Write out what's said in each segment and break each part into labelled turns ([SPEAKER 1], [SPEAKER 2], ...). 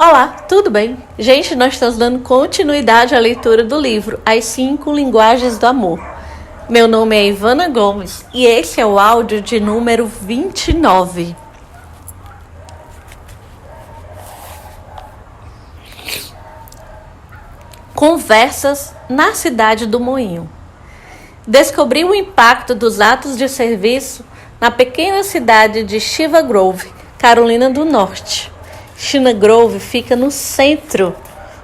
[SPEAKER 1] Olá, tudo bem? Gente, nós estamos dando continuidade à leitura do livro As 5 Linguagens do Amor. Meu nome é Ivana Gomes e esse é o áudio de número 29. Conversas na cidade do Moinho. Descobri o impacto dos atos de serviço na pequena cidade de China Grove, Carolina do Norte. China Grove fica no centro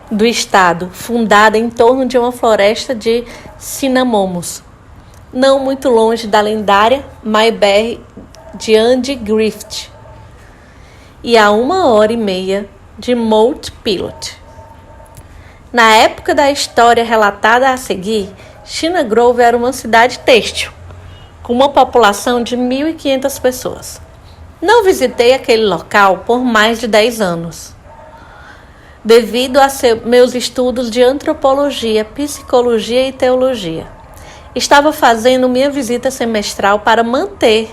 [SPEAKER 1] do estado, fundada em torno de uma floresta de cinnamomos, não muito longe da lendária Mayberry de Andy Griffith, e a 1h30 de Mount Pilot. Na época da história relatada a seguir, China Grove era uma cidade têxtil, com uma população de 1.500 pessoas. Não visitei aquele local por mais de 10 anos, devido a meus estudos de antropologia, psicologia e teologia. Estava fazendo minha visita semestral para manter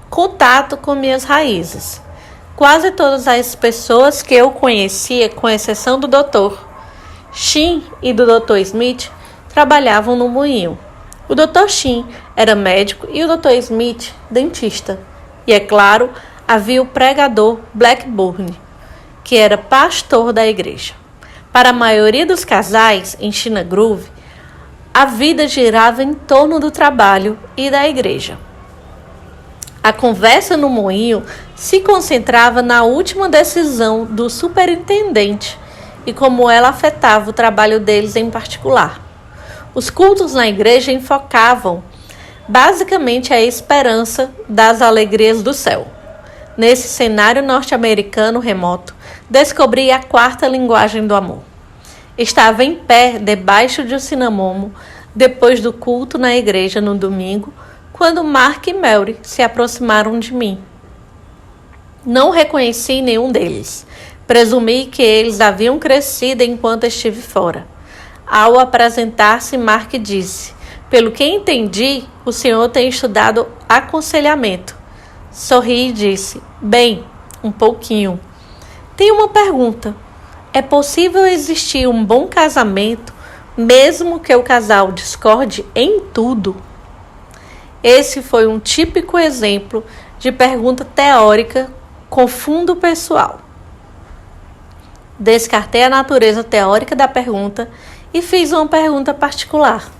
[SPEAKER 1] contato com minhas raízes. Quase todas as pessoas que eu conhecia, com exceção do Dr. Shin e do Dr. Smith, trabalhavam no moinho. O Dr. Shin era médico e o Dr. Smith, dentista. E, é claro, havia o pregador Blackburn, que era pastor da igreja. Para a maioria dos casais em China Grove, a vida girava em torno do trabalho e da igreja. A conversa no moinho se concentrava na última decisão do superintendente e como ela afetava o trabalho deles em particular. Os cultos na igreja enfocavam basicamente a esperança das alegrias do céu. Nesse cenário norte-americano remoto, descobri a 4ª linguagem do amor. Estava em pé debaixo de um cinnamomo depois do culto na igreja no domingo, quando Mark e Mary se aproximaram de mim. Não reconheci nenhum deles. Presumi que eles haviam crescido enquanto estive fora. Ao apresentar-se, Mark disse: "Pelo que entendi, o senhor tem estudado aconselhamento." Sorri e disse: "Bem, um pouquinho." "Tenho uma pergunta. É possível existir um bom casamento, mesmo que o casal discorde em tudo?" Esse foi um típico exemplo de pergunta teórica com fundo pessoal. Descartei a natureza teórica da pergunta e fiz uma pergunta particular.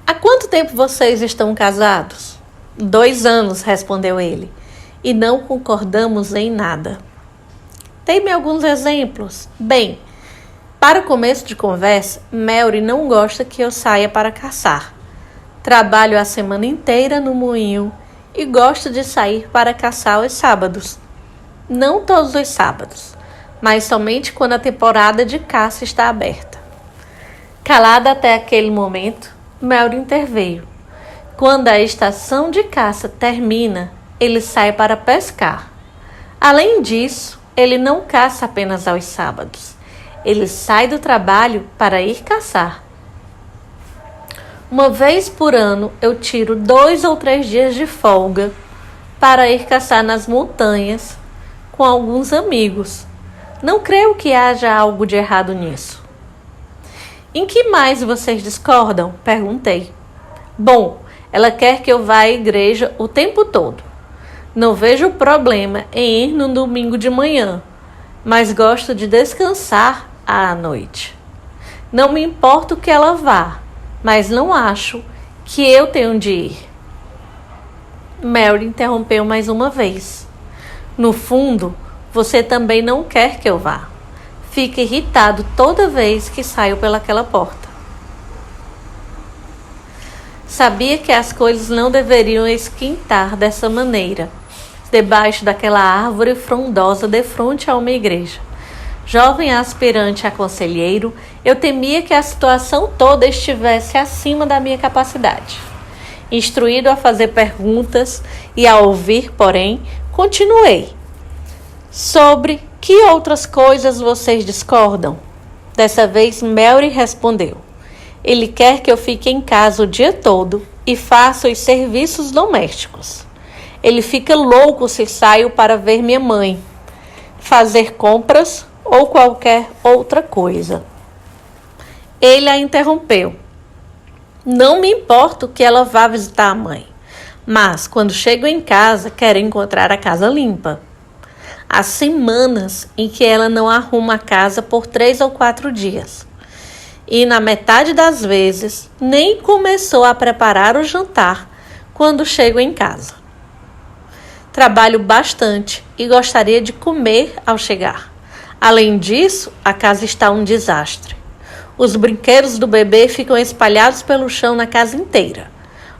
[SPEAKER 1] "Há quanto tempo vocês estão casados?" 2 anos, respondeu ele, "e não concordamos em nada." "Dê-me alguns exemplos." "Bem, para o começo de conversa, Mary não gosta que eu saia para caçar. Trabalho a semana inteira no moinho e gosto de sair para caçar aos sábados. Não todos os sábados, mas somente quando a temporada de caça está aberta." Calada até aquele momento, Mary interveio. "Quando a estação de caça termina, ele sai para pescar. Além disso, ele não caça apenas aos sábados. Ele sai do trabalho para ir caçar. Uma vez por ano, eu tiro 2 ou 3 dias de folga para ir caçar nas montanhas com alguns amigos. Não creio que haja algo de errado nisso." "Em que mais vocês discordam?" perguntei. "Bom, ela quer que eu vá à igreja o tempo todo. Não vejo problema em ir no domingo de manhã, mas gosto de descansar à noite. Não me importa que ela vá, mas não acho que eu tenho de ir." Mary interrompeu mais uma vez. "No fundo, você também não quer que eu vá. Fica irritado toda vez que saio pelaquela porta." Sabia que as coisas não deveriam esquentar dessa maneira, debaixo daquela árvore frondosa defronte a uma igreja. Jovem aspirante a conselheiro, eu temia que a situação toda estivesse acima da minha capacidade. Instruído a fazer perguntas e a ouvir, porém, continuei. "Sobre que outras coisas vocês discordam?" Dessa vez, Mary respondeu: "Ele quer que eu fique em casa o dia todo e faça os serviços domésticos. Ele fica louco se saio para ver minha mãe. fazer compras ou qualquer outra coisa. Ele a interrompeu. Não me importa que ela vá visitar a mãe, mas quando chego em casa, quero encontrar a casa limpa. Há semanas em que ela não arruma a casa por 3 ou 4 dias. E na metade das vezes, nem começou a preparar o jantar quando chego em casa. Trabalho bastante e gostaria de comer ao chegar. Além disso, a casa está um desastre. Os brinquedos do bebê ficam espalhados pelo chão na casa inteira.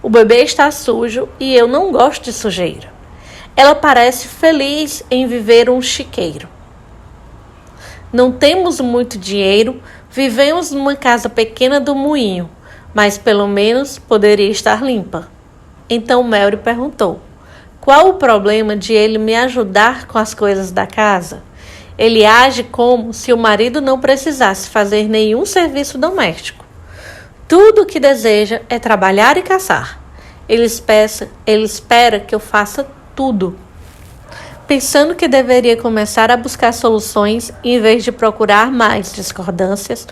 [SPEAKER 1] O bebê está sujo e eu não gosto de sujeira. Ela parece feliz em viver um chiqueiro. Não temos muito dinheiro, vivemos numa casa pequena do moinho, mas pelo menos poderia estar limpa. Então Mary perguntou: qual o problema de ele me ajudar com as coisas da casa? Ele age como se o marido não precisasse fazer nenhum serviço doméstico. Tudo o que deseja é trabalhar e caçar. Ele espera que eu faça tudo. Pensando que deveria começar a buscar soluções em vez de procurar mais discordâncias,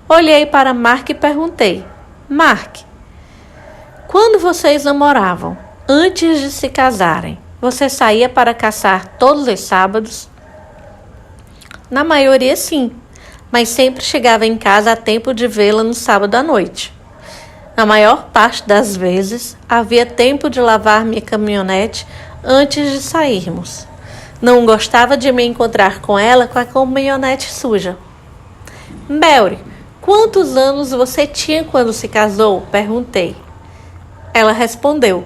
[SPEAKER 1] olhei para Mark e perguntei: Mark, quando vocês namoravam, antes de se casarem, você saía para caçar todos os sábados? Na maioria sim, mas sempre chegava em casa a tempo de vê-la no sábado à noite. Na maior parte das vezes, havia tempo de lavar minha caminhonete antes de sairmos. Não gostava de me encontrar com ela com a caminhonete suja. Mary, quantos anos você tinha quando se casou? Perguntei. Ela respondeu: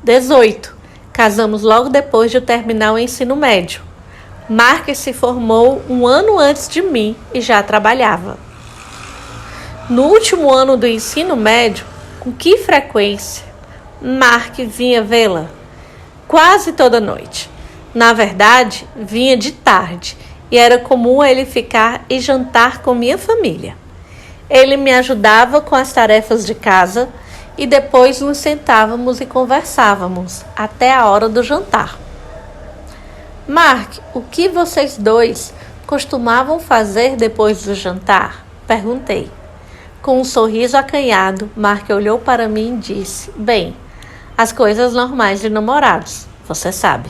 [SPEAKER 1] 18. Casamos logo depois de eu terminar o ensino médio. Mark se formou um ano antes de mim e já trabalhava. No último ano do ensino médio, com que frequência Mark vinha vê-la? Quase toda noite. Na verdade, vinha de tarde e era comum ele ficar e jantar com minha família. Ele me ajudava com as tarefas de casa e depois nos sentávamos e conversávamos até a hora do jantar. Mark, o que vocês dois costumavam fazer depois do jantar? Perguntei. Com um sorriso acanhado, Mark olhou para mim e disse: bem, as coisas normais de namorados, você sabe.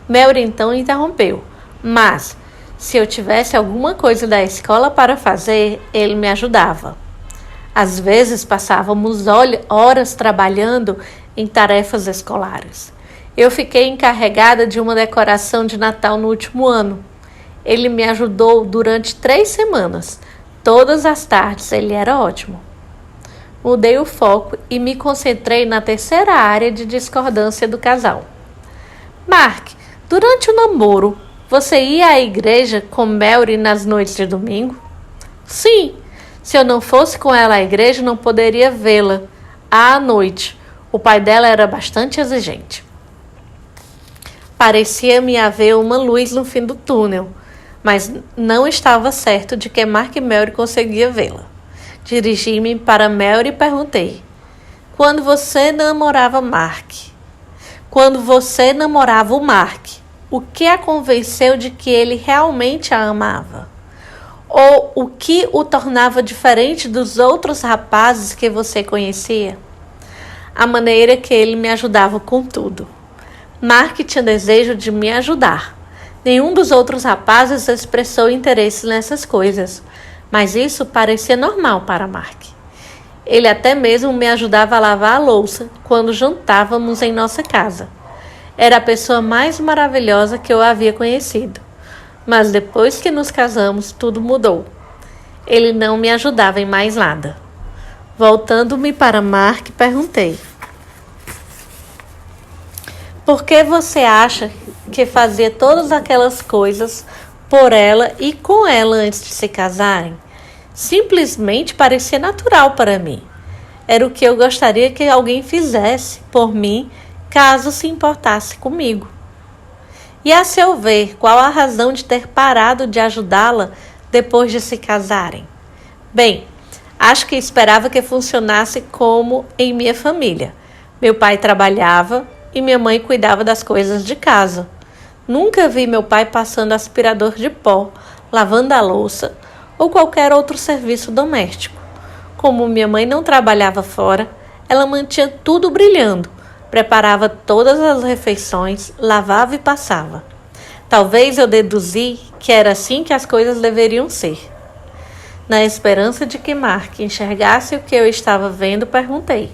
[SPEAKER 1] Mary então interrompeu: mas, se eu tivesse alguma coisa da escola para fazer, ele me ajudava. Às vezes passávamos horas trabalhando em tarefas escolares. Eu fiquei encarregada de uma decoração de Natal no último ano. Ele me ajudou durante 3 semanas. Todas as tardes ele era ótimo. Mudei o foco e me concentrei na terceira área de discordância do casal. Mark, durante o namoro, você ia à igreja com Mary nas noites de domingo? Sim. Se eu não fosse com ela à igreja, não poderia vê-la à noite. O pai dela era bastante exigente. Parecia-me haver uma luz no fim do túnel, mas não estava certo de que Mark e Mary conseguia vê-la. Dirigi-me para Mary e perguntei: quando você namorava o Mark, o que a convenceu de que ele realmente a amava? Ou o que o tornava diferente dos outros rapazes que você conhecia? A maneira que ele me ajudava com tudo. Mark tinha desejo de me ajudar. Nenhum dos outros rapazes expressou interesse nessas coisas, mas isso parecia normal para Mark. Ele até mesmo me ajudava a lavar a louça quando jantávamos em nossa casa. Era a pessoa mais maravilhosa que eu havia conhecido. Mas depois que nos casamos, tudo mudou. Ele não me ajudava em mais nada. Voltando-me para Mark, perguntei: por que você acha que fazia todas aquelas coisas por ela e com ela antes de se casarem? Simplesmente parecia natural para mim. Era o que eu gostaria que alguém fizesse por mim, caso se importasse comigo. E a seu ver, qual a razão de ter parado de ajudá-la depois de se casarem? Bem, acho que esperava que funcionasse como em minha família. Meu pai trabalhava e minha mãe cuidava das coisas de casa. Nunca vi meu pai passando aspirador de pó, lavando a louça ou qualquer outro serviço doméstico. Como minha mãe não trabalhava fora, ela mantinha tudo brilhando, preparava todas as refeições, lavava e passava. Talvez eu deduzi que era assim que as coisas deveriam ser. Na esperança de que Mark enxergasse o que eu estava vendo, perguntei: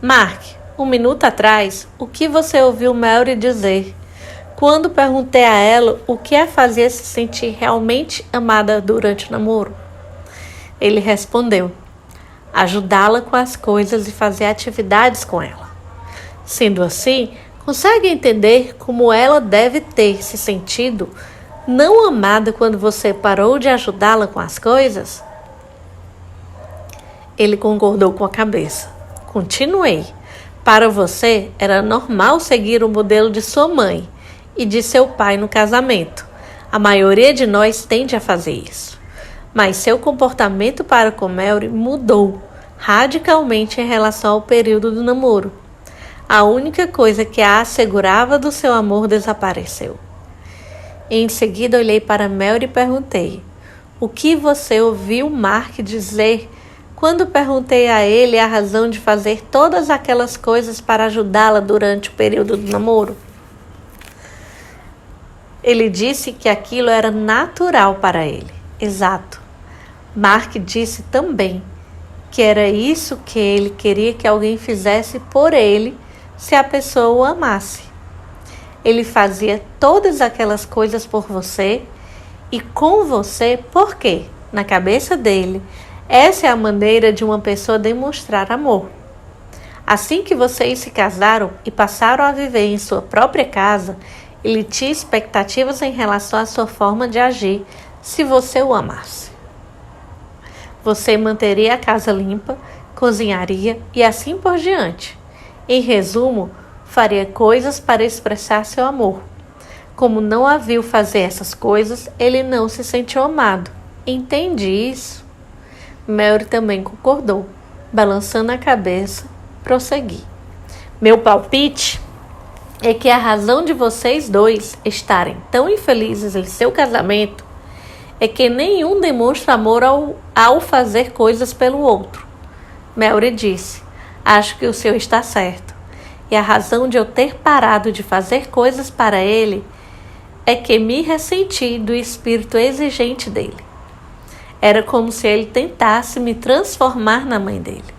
[SPEAKER 1] Mark, um minuto atrás, o que você ouviu Mary dizer? Quando perguntei a ela o que a fazia se sentir realmente amada durante o namoro. Ele respondeu: ajudá-la com as coisas e fazer atividades com ela. Sendo assim, consegue entender como ela deve ter se sentido não amada quando você parou de ajudá-la com as coisas? Ele concordou com a cabeça. Continuei. Para você, era normal seguir o modelo de sua mãe e de seu pai no casamento. A maioria de nós tende a fazer isso. Mas seu comportamento para com Mary mudou radicalmente em relação ao período do namoro. A única coisa que a assegurava do seu amor desapareceu. Em seguida, olhei para Mary e perguntei: o que você ouviu Mark dizer quando perguntei a ele a razão de fazer todas aquelas coisas para ajudá-la durante o período do namoro? Ele disse que aquilo era natural para ele. Exato. Mark disse também que era isso que ele queria que alguém fizesse por ele se a pessoa o amasse. Ele fazia todas aquelas coisas por você e com você porque, na cabeça dele, essa é a maneira de uma pessoa demonstrar amor. Assim que vocês se casaram e passaram a viver em sua própria casa, ele tinha expectativas em relação à sua forma de agir se você o amasse. Você manteria a casa limpa, cozinharia e assim por diante. Em resumo, faria coisas para expressar seu amor. Como não a viu fazer essas coisas, ele não se sentiu amado. Entende isso? Mary também concordou. Balançando a cabeça, prossegui. Meu palpite é que a razão de vocês dois estarem tão infelizes em seu casamento é que nenhum demonstra amor ao fazer coisas pelo outro. Mary disse: acho que o seu está certo. E a razão de eu ter parado de fazer coisas para ele é que me ressenti do espírito exigente dele. Era como se ele tentasse me transformar na mãe dele.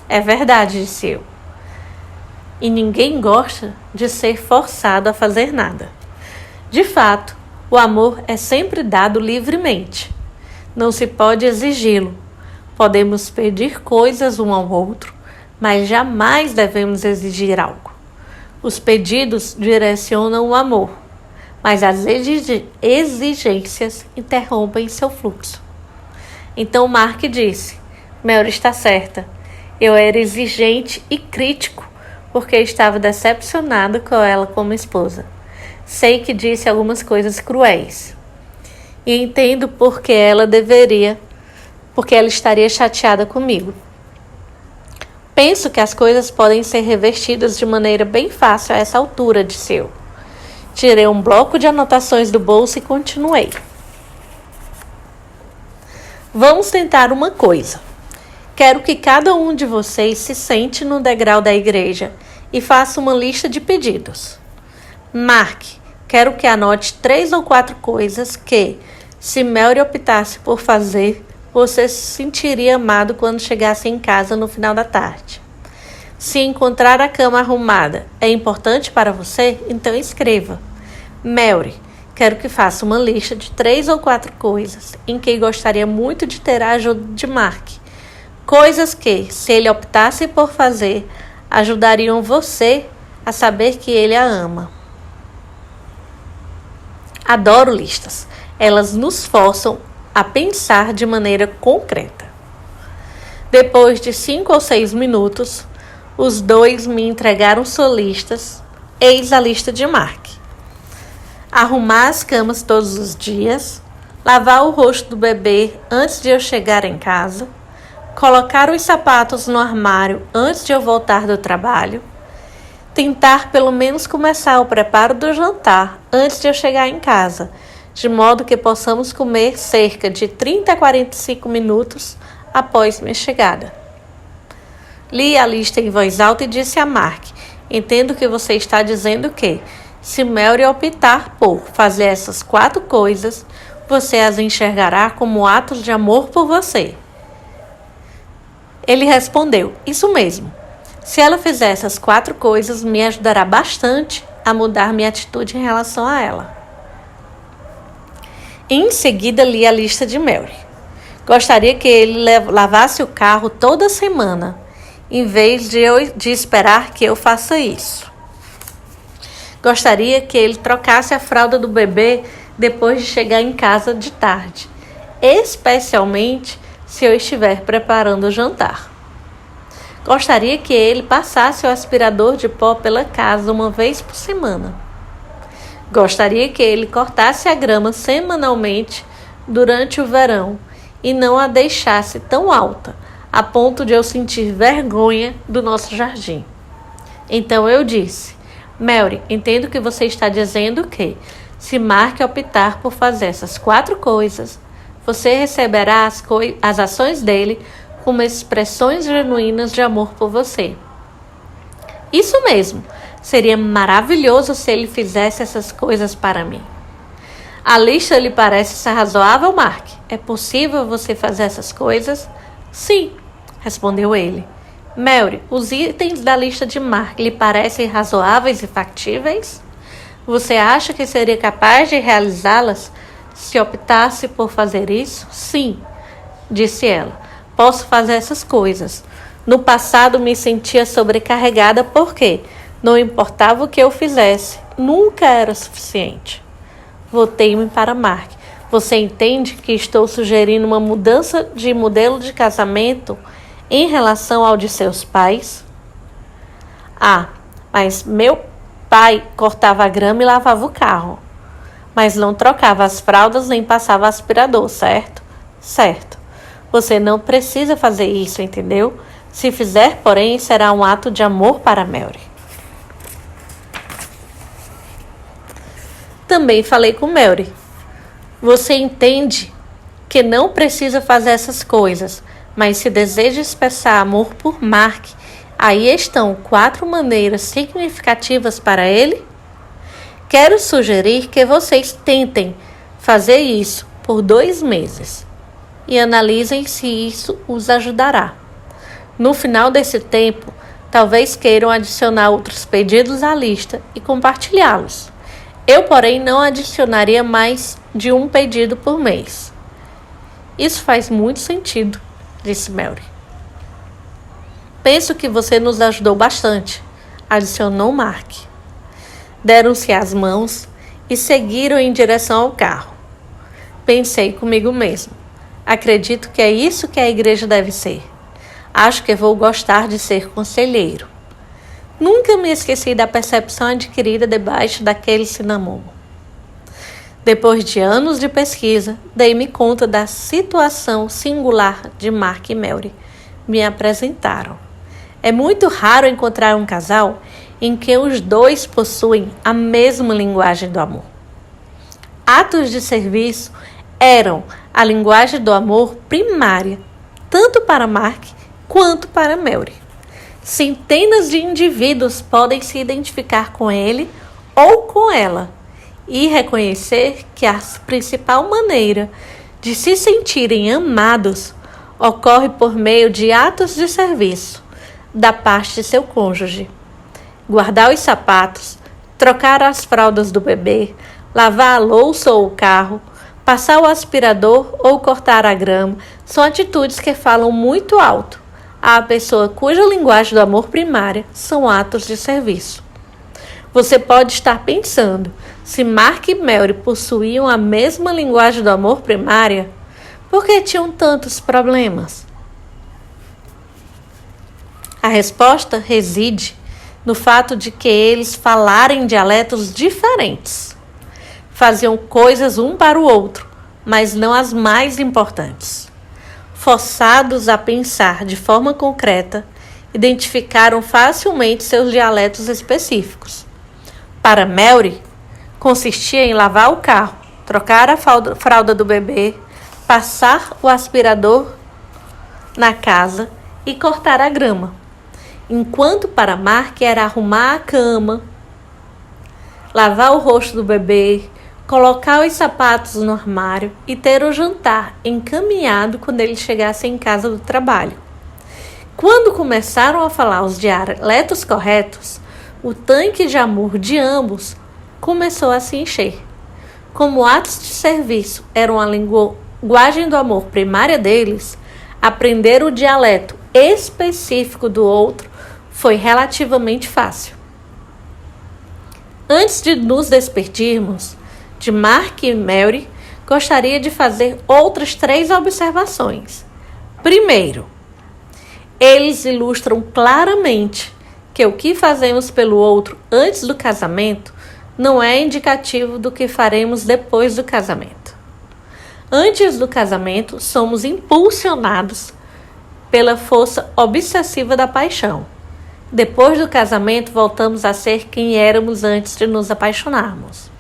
[SPEAKER 1] É verdade, disse eu. E ninguém gosta de ser forçado a fazer nada. De fato, o amor é sempre dado livremente. Não se pode exigi-lo. Podemos pedir coisas um ao outro, mas jamais devemos exigir algo. Os pedidos direcionam o amor, mas as exigências interrompem seu fluxo. Então Mark disse: Mary está certa. Eu era exigente e crítico porque estava decepcionado com ela como esposa. Sei que disse algumas coisas cruéis. E entendo porque ela estaria chateada comigo. Penso que as coisas podem ser revertidas de maneira bem fácil a essa altura, disse eu. Tirei um bloco de anotações do bolso e continuei. Vamos tentar uma coisa. Quero que cada um de vocês se sente no degrau da igreja e faça uma lista de pedidos. Mark, quero que anote 3 ou 4 coisas que, se Mary optasse por fazer, você se sentiria amado quando chegasse em casa no final da tarde. Se encontrar a cama arrumada é importante para você, então escreva. Mary, quero que faça uma lista de 3 ou 4 coisas em que gostaria muito de ter a ajuda de Mark. Coisas que, se ele optasse por fazer, ajudariam você a saber que ele a ama. Adoro listas. Elas nos forçam a pensar de maneira concreta. Depois de 5 ou 6 minutos, os dois me entregaram suas listas. Eis a lista de Mark. Arrumar as camas todos os dias, lavar o rosto do bebê antes de eu chegar em casa, colocar os sapatos no armário antes de eu voltar do trabalho, tentar pelo menos começar o preparo do jantar antes de eu chegar em casa, de modo que possamos comer cerca de 30 a 45 minutos após minha chegada. Li a lista em voz alta e disse a Mark: entendo que você está dizendo que, se Mary optar por fazer essas 4 coisas, você as enxergará como atos de amor por você. Ele respondeu: isso mesmo. Se ela fizer essas 4 coisas, me ajudará bastante a mudar minha atitude em relação a ela. Em seguida, li a lista de Mary. Gostaria que ele lavasse o carro toda semana, em vez de esperar que eu faça isso. Gostaria que ele trocasse a fralda do bebê depois de chegar em casa de tarde, especialmente se eu estiver preparando o jantar. Gostaria que ele passasse o aspirador de pó pela casa uma vez por semana. Gostaria que ele cortasse a grama semanalmente durante o verão e não a deixasse tão alta, a ponto de eu sentir vergonha do nosso jardim. Então eu disse: Mary, entendo que você está dizendo que, se Mark optar por fazer essas 4 coisas, você receberá as ações dele como expressões genuínas de amor por você. Isso mesmo, seria maravilhoso se ele fizesse essas coisas para mim. A lista lhe parece ser razoável, Mark? É possível você fazer essas coisas? Sim, respondeu ele. Mary, os itens da lista de Mark lhe parecem razoáveis e factíveis? Você acha que seria capaz de realizá-las se optasse por fazer isso? Sim, disse ela. Posso fazer essas coisas. No passado me sentia sobrecarregada porque, não importava o que eu fizesse, nunca era suficiente. Voltei-me para Mark. Você entende que estou sugerindo uma mudança de modelo de casamento em relação ao de seus pais? Ah, mas meu pai cortava a grama e lavava o carro, mas não trocava as fraldas nem passava aspirador, certo? Certo. Você não precisa fazer isso, entendeu? Se fizer, porém, será um ato de amor para Mary. Também falei com Mary. Você entende que não precisa fazer essas coisas, mas se deseja expressar amor por Mark, aí estão 4 maneiras significativas para ele? Quero sugerir que vocês tentem fazer isso por 2 meses e analisem se isso os ajudará. No final desse tempo, talvez queiram adicionar outros pedidos à lista e compartilhá-los. Eu, porém, não adicionaria mais de 1 pedido por mês. Isso faz muito sentido, disse Mary. Penso que você nos ajudou bastante, adicionou Mark. Deram-se as mãos e seguiram em direção ao carro. Pensei comigo mesmo. Acredito que é isso que a igreja deve ser. Acho que vou gostar de ser conselheiro. Nunca me esqueci da percepção adquirida debaixo daquele cinamomo. Depois de anos de pesquisa, dei-me conta da situação singular de Mark e Mary. Me apresentaram. É muito raro encontrar um casal em que os dois possuem a mesma linguagem do amor. Atos de serviço eram a linguagem do amor primária, tanto para Mark quanto para Mary. Centenas de indivíduos podem se identificar com ele ou com ela e reconhecer que a principal maneira de se sentirem amados ocorre por meio de atos de serviço da parte de seu cônjuge. Guardar os sapatos, trocar as fraldas do bebê, lavar a louça ou o carro, passar o aspirador ou cortar a grama são atitudes que falam muito alto à pessoa cuja linguagem do amor primária são atos de serviço. Você pode estar pensando, se Mark e Mary possuíam a mesma linguagem do amor primária, por que tinham tantos problemas? A resposta reside no fato de que eles falarem dialetos diferentes. Faziam coisas um para o outro, mas não as mais importantes. Forçados a pensar de forma concreta, identificaram facilmente seus dialetos específicos. Para Mary, consistia em lavar o carro, trocar a fralda do bebê, passar o aspirador na casa e cortar a grama. Enquanto para Mark era arrumar a cama, lavar o rosto do bebê, colocar os sapatos no armário e ter o jantar encaminhado quando ele chegasse em casa do trabalho. Quando começaram a falar os dialetos corretos, o tanque de amor de ambos começou a se encher. Como atos de serviço eram a linguagem do amor primária deles, aprender o dialeto específico do outro foi relativamente fácil. Antes de nos despedirmos de Mark e Mary, gostaria de fazer outras 3 observações. Primeiro, eles ilustram claramente que o que fazemos pelo outro antes do casamento não é indicativo do que faremos depois do casamento. Antes do casamento, somos impulsionados pela força obsessiva da paixão. Depois do casamento, voltamos a ser quem éramos antes de nos apaixonarmos.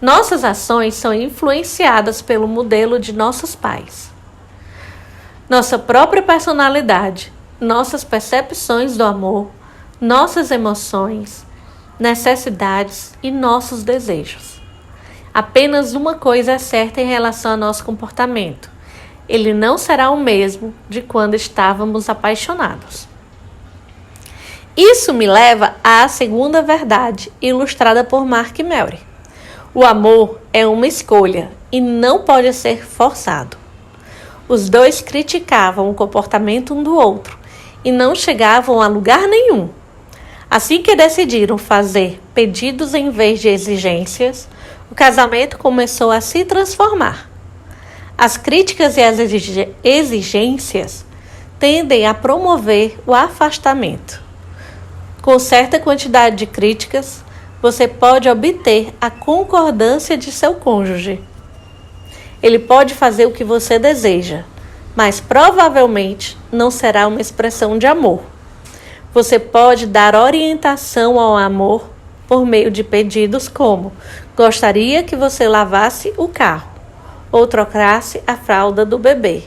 [SPEAKER 1] Nossas ações são influenciadas pelo modelo de nossos pais. Nossa própria personalidade, nossas percepções do amor, nossas emoções, necessidades e nossos desejos. Apenas uma coisa é certa em relação ao nosso comportamento. Ele não será o mesmo de quando estávamos apaixonados. Isso me leva à segunda verdade, ilustrada por Mark e Mary. O amor é uma escolha e não pode ser forçado. Os dois criticavam o comportamento um do outro e não chegavam a lugar nenhum. Assim que decidiram fazer pedidos em vez de exigências, o casamento começou a se transformar. As críticas e as exigências tendem a promover o afastamento. Com certa quantidade de críticas, você pode obter a concordância de seu cônjuge. Ele pode fazer o que você deseja, mas provavelmente não será uma expressão de amor. Você pode dar orientação ao amor por meio de pedidos como: gostaria que você lavasse o carro, ou trocasse a fralda do bebê,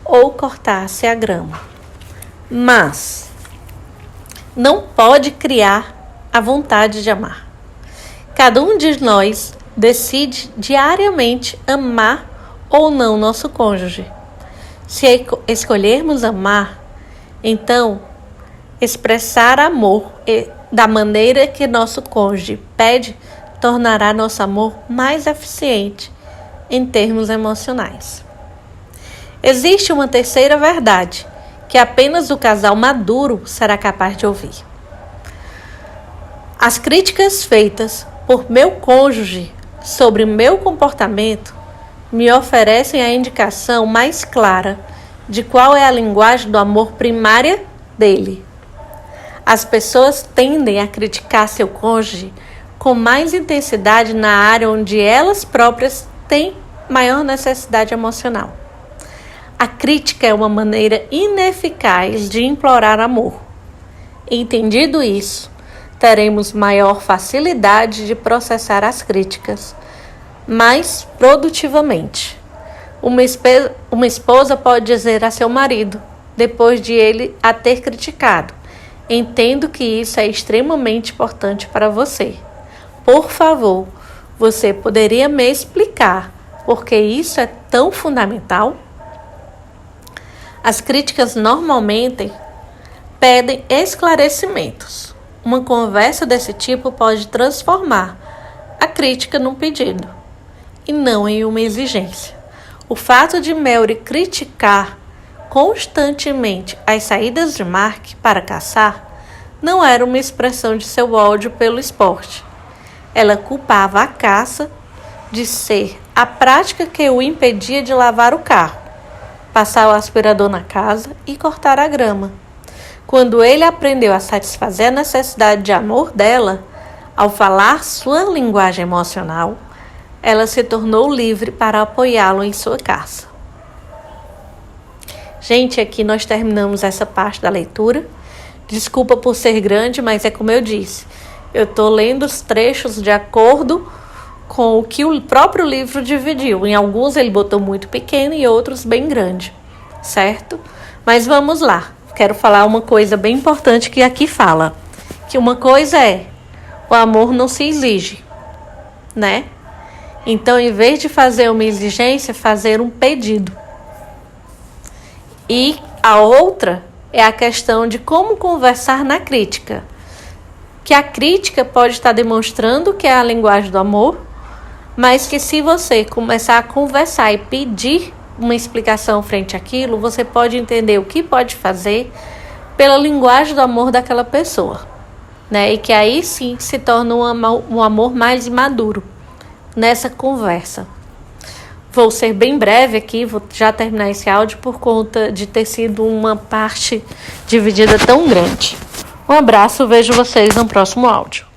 [SPEAKER 1] ou cortasse a grama. Mas não pode criar a vontade de amar. Cada um de nós decide diariamente amar ou não nosso cônjuge. Se escolhermos amar, então expressar amor da maneira que nosso cônjuge pede tornará nosso amor mais eficiente em termos emocionais. Existe uma terceira verdade que apenas o casal maduro será capaz de ouvir. As críticas feitas por meu cônjuge sobre meu comportamento me oferecem a indicação mais clara de qual é a linguagem do amor primária dele. As pessoas tendem a criticar seu cônjuge com mais intensidade na área onde elas próprias têm maior necessidade emocional. A crítica é uma maneira ineficaz de implorar amor. Entendido isso, teremos maior facilidade de processar as críticas mais produtivamente. Uma esposa pode dizer a seu marido, depois de ele a ter criticado: entendo que isso é extremamente importante para você. Por favor, você poderia me explicar por que isso é tão fundamental? As críticas normalmente pedem esclarecimentos. Uma conversa desse tipo pode transformar a crítica num pedido e não em uma exigência. O fato de Mary criticar constantemente as saídas de Mark para caçar não era uma expressão de seu ódio pelo esporte. Ela culpava a caça de ser a prática que o impedia de lavar o carro, passar o aspirador na casa e cortar a grama. Quando ele aprendeu a satisfazer a necessidade de amor dela, ao falar sua linguagem emocional, ela se tornou livre para apoiá-lo em sua caça. Gente, aqui nós terminamos essa parte da leitura. Desculpa por ser grande, mas é como eu disse. Eu estou lendo os trechos de acordo com o que o próprio livro dividiu. Em alguns ele botou muito pequeno e outros bem grande, certo? Mas vamos lá. Quero falar uma coisa bem importante que aqui fala. Que uma coisa é, o amor não se exige, né? Então, em vez de fazer uma exigência, fazer um pedido. E a outra é a questão de como conversar na crítica. Que a crítica pode estar demonstrando que é a linguagem do amor, mas que se você começar a conversar e pedir uma explicação frente àquilo, você pode entender o que pode fazer pela linguagem do amor daquela pessoa, né? E que aí sim se torna um amor mais maduro nessa conversa. Vou ser bem breve aqui, vou já terminar esse áudio por conta de ter sido uma parte dividida tão grande. Um abraço, vejo vocês no próximo áudio.